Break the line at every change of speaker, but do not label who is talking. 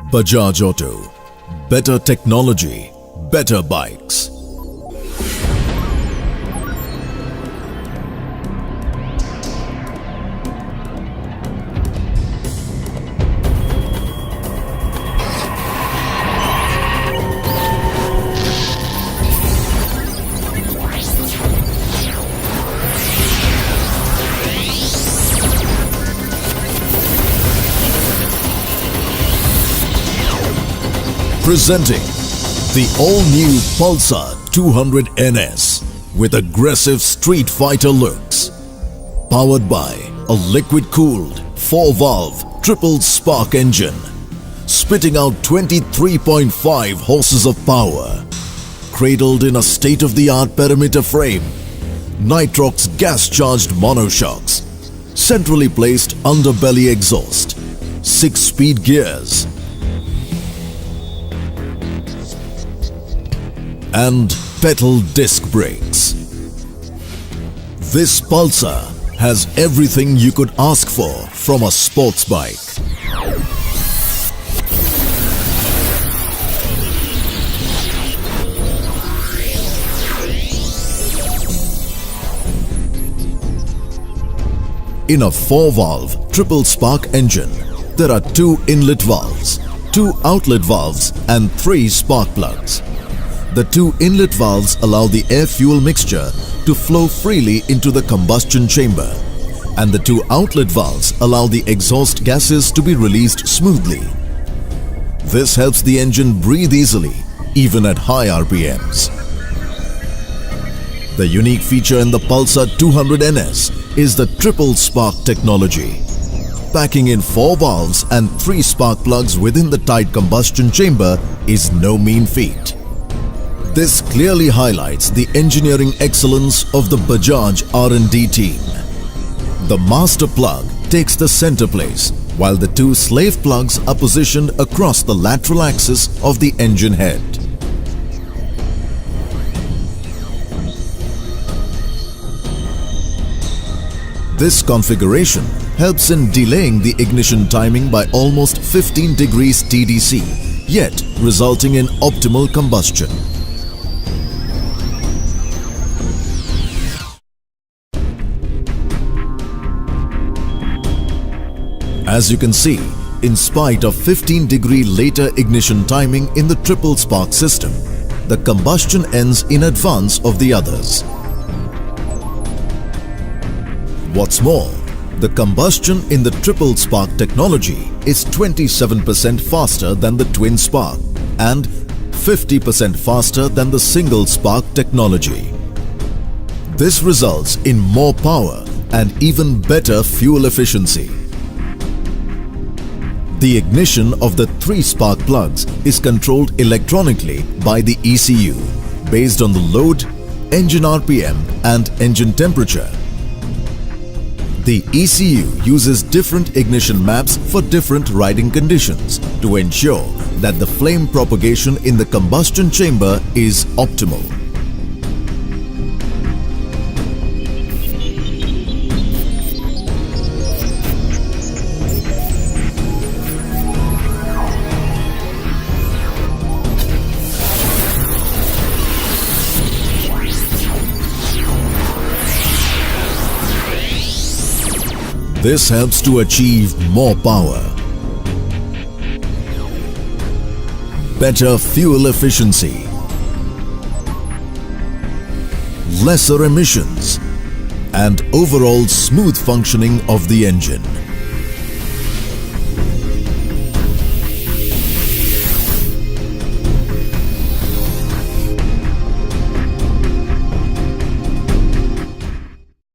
Bajaj Auto. Better technology, better bikes. Presenting the all-new Pulsar 200 NS with aggressive street fighter looks. Powered by a liquid-cooled 4-valve triple spark engine, spitting out 23.5 horses of power. Cradled in a state-of-the-art perimeter frame, Nitrox gas-charged monoshocks, centrally placed underbelly exhaust, 6-speed gears, and pedal disc brakes. This Pulsar has everything you could ask for from a sports bike. In a 4-valve triple spark engine, there are 2 inlet valves, 2 outlet valves and 3 spark plugs. The 2 inlet valves allow the air-fuel mixture to flow freely into the combustion chamber, and the 2 outlet valves allow the exhaust gases to be released smoothly. This helps the engine breathe easily, even at high RPMs. The unique feature in the Pulsar 200 NS is the triple spark technology. Packing in 4 valves and 3 spark plugs within the tight combustion chamber is no mean feat. This clearly highlights the engineering excellence of the Bajaj R&D team. The master plug takes the center place, while the 2 slave plugs are positioned across the lateral axis of the engine head. This configuration helps in delaying the ignition timing by almost 15 degrees TDC, yet resulting in optimal combustion. As you can see, in spite of 15-degree later ignition timing in the triple spark system, the combustion ends in advance of the others. What's more, the combustion in the triple spark technology is 27% faster than the twin spark and 50% faster than the single spark technology. This results in more power and even better fuel efficiency. The ignition of the 3 spark plugs is controlled electronically by the ECU based on the load, engine RPM and engine temperature. The ECU uses different ignition maps for different riding conditions to ensure that the flame propagation in the combustion chamber is optimal. This helps to achieve more power, better fuel efficiency, lesser emissions, and overall smooth functioning of the engine.